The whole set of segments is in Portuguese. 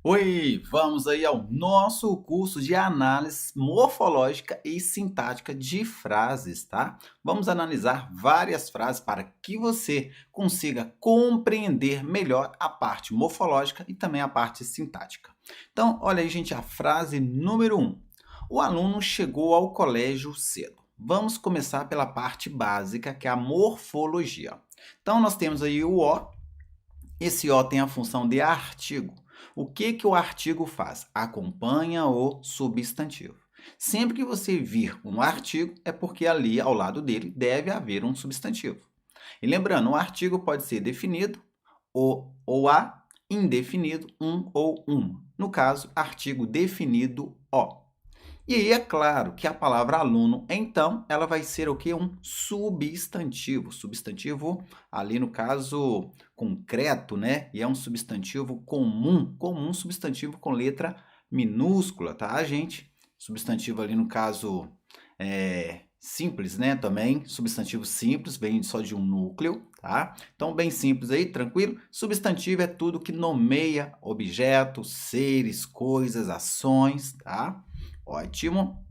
Oi, vamos aí ao nosso curso de análise morfológica e sintática de frases, tá? Vamos analisar várias frases para que você consiga compreender melhor a parte morfológica e também a parte sintática. Então, olha aí, gente, a frase número 1. O aluno chegou ao colégio cedo. Vamos começar pela parte básica, que é a morfologia. Então, nós temos aí o O. Esse O tem a função de artigo. O que o artigo faz? Acompanha o substantivo. Sempre que você vir um artigo, é porque ali ao lado dele deve haver um substantivo. E lembrando, o artigo pode ser definido, o ou a, indefinido, um ou uma. No caso, artigo definido, o. E aí é claro que a palavra aluno, então, ela vai ser o quê? Um substantivo. Substantivo, ali no caso, concreto, né? E é um substantivo comum. Comum, substantivo com letra minúscula, tá, gente? Substantivo ali no caso simples, né? Também, substantivo simples, vem só de um núcleo, tá? Então, bem simples aí, tranquilo? Substantivo é tudo que nomeia objetos, seres, coisas, ações, tá? Ótimo.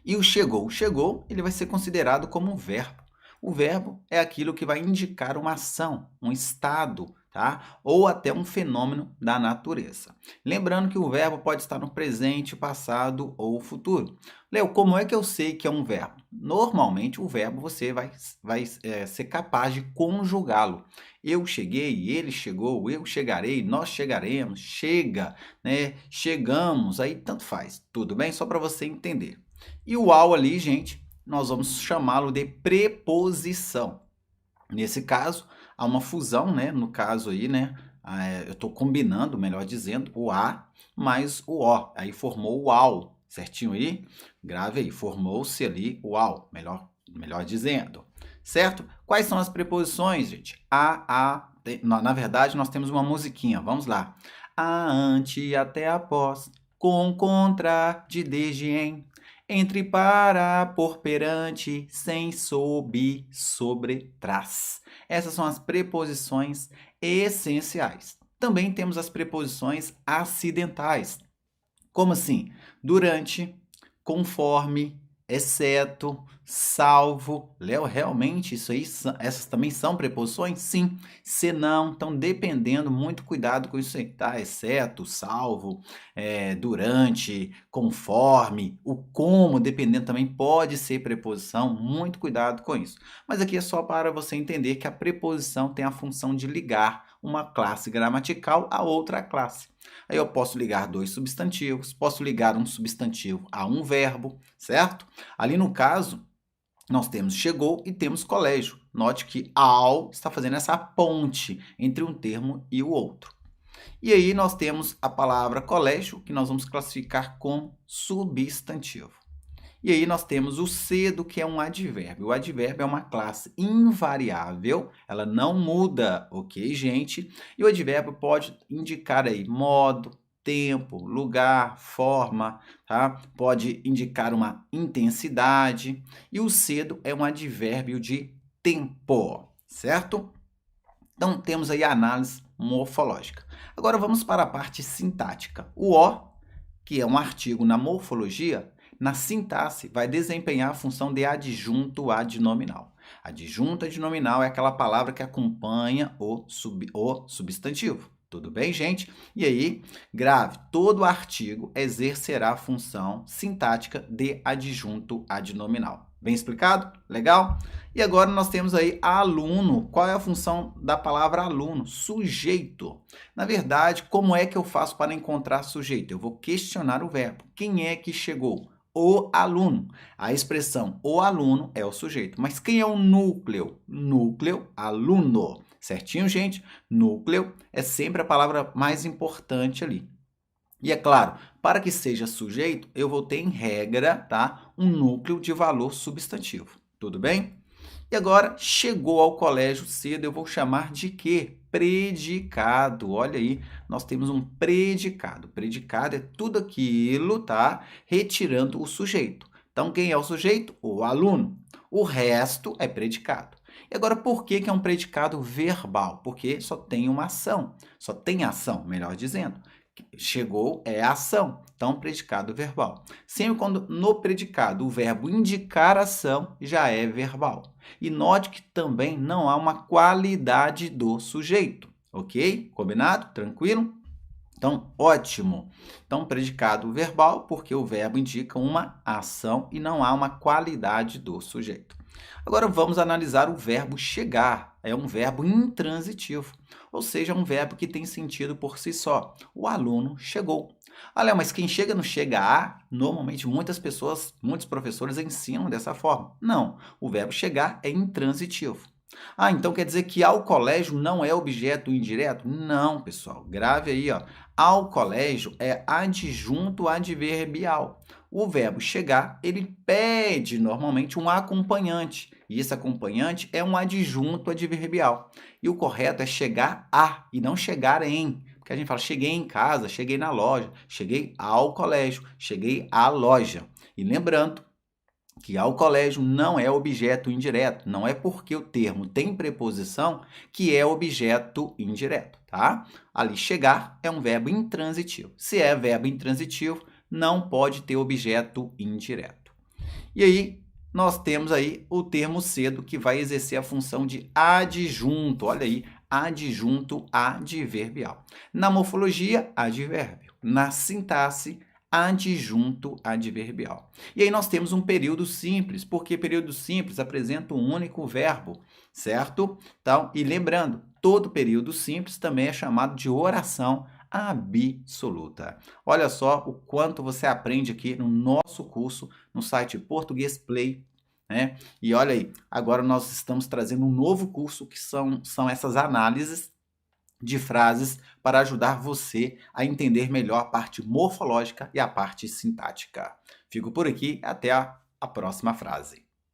E o chegou? O chegou, ele vai ser considerado como um verbo. O verbo é aquilo que vai indicar uma ação, um estado, tá? Ou até um fenômeno da natureza. Lembrando que o verbo pode estar no presente, passado ou futuro. Léo, como é que eu sei que é um verbo? Normalmente, o verbo você vai ser capaz de conjugá-lo. Eu cheguei, ele chegou, eu chegarei, nós chegaremos, chega, né? Chegamos, aí tanto faz. Tudo bem? Só para você entender. E o ao ali, gente, nós vamos chamá-lo de preposição. Nesse caso, há uma fusão, né? No caso aí, né? Eu estou combinando, melhor dizendo, o a mais o o. Aí formou o ao, certinho aí? Grave aí, formou-se ali o ao, melhor dizendo. Certo? Quais são as preposições, gente? Na verdade, nós temos uma musiquinha, vamos lá. A, ante, até, após, com, contra, de, desde, em, entre, para, por, perante, sem, sob, sobre, trás. Essas são as preposições essenciais. Também temos as preposições acidentais. Como assim? Durante, conforme, exceto, salvo. Léo, realmente isso aí, essas também são preposições? Sim. Senão, então dependendo, muito cuidado com isso aí, tá? Exceto, salvo, durante, conforme, o como, dependendo também pode ser preposição, muito cuidado com isso. Mas aqui é só para você entender que a preposição tem a função de ligar uma classe gramatical a outra classe. Aí eu posso ligar dois substantivos, posso ligar um substantivo a um verbo, certo? Ali no caso, nós temos chegou e temos colégio. Note que ao está fazendo essa ponte entre um termo e o outro. E aí nós temos a palavra colégio, que nós vamos classificar como substantivo. E aí nós temos o cedo, que é um advérbio. O advérbio é uma classe invariável, ela não muda, ok, gente? E o advérbio pode indicar aí modo, tempo, lugar, forma, tá? Pode indicar uma intensidade. E o cedo é um advérbio de tempo, certo? Então temos aí a análise morfológica. Agora vamos para a parte sintática. O O, que é um artigo na morfologia, na sintaxe, vai desempenhar a função de adjunto adnominal. Adjunto adnominal é aquela palavra que acompanha o substantivo. Tudo bem, gente? E aí, grave, todo artigo exercerá a função sintática de adjunto adnominal. Bem explicado? Legal? E agora nós temos aí aluno. Qual é a função da palavra aluno? Sujeito. Na verdade, como é que eu faço para encontrar sujeito? Eu vou questionar o verbo. Quem é que chegou? O aluno. A expressão o aluno é o sujeito. Mas quem é o núcleo? Núcleo, aluno. Certinho, gente? Núcleo é sempre a palavra mais importante ali. E é claro, para que seja sujeito, eu vou ter em regra, tá, um núcleo de valor substantivo. Tudo bem? E agora, chegou ao colégio cedo, eu vou chamar de quê? Predicado. Olha aí, nós temos um predicado. Predicado é tudo aquilo, tá? Retirando o sujeito. Então, quem é o sujeito? O aluno. O resto é predicado. E agora, por que é um predicado verbal? Porque só tem uma ação. Só tem ação, melhor dizendo. Chegou é a ação, então predicado verbal. Sempre quando no predicado o verbo indicar ação já é verbal. E note que também não há uma qualidade do sujeito, ok? Combinado? Tranquilo? Então, ótimo. Então, predicado verbal, porque o verbo indica uma ação e não há uma qualidade do sujeito. Agora, vamos analisar o verbo chegar. É um verbo intransitivo, ou seja, um verbo que tem sentido por si só. O aluno chegou. Olha, mas quem chega não chega a? Normalmente, muitas pessoas, muitos professores ensinam dessa forma. Não, o verbo chegar é intransitivo. Ah, então quer dizer que ao colégio não é objeto indireto? Não, pessoal. Grave aí, ó. Ao colégio é adjunto adverbial. O verbo chegar, ele pede normalmente um acompanhante. E esse acompanhante é um adjunto adverbial. E o correto é chegar a e não chegar em. Porque a gente fala, cheguei em casa, cheguei na loja, cheguei ao colégio, cheguei à loja. E lembrando que ao colégio não é objeto indireto, não é porque o termo tem preposição que é objeto indireto, tá? Ali chegar é um verbo intransitivo. Se é verbo intransitivo, não pode ter objeto indireto. E aí, nós temos aí o termo cedo, que vai exercer a função de adjunto. Olha aí, adjunto adverbial. Na morfologia, advérbio. Na sintaxe, adjunto adverbial. E aí nós temos um período simples, porque período simples apresenta um único verbo, certo? Então, e lembrando, todo período simples também é chamado de oração absoluta. Olha só o quanto você aprende aqui no nosso curso, no site Português Play, né? E olha aí, agora nós estamos trazendo um novo curso que são essas análises de frases para ajudar você a entender melhor a parte morfológica e a parte sintática. Fico por aqui, até a próxima frase.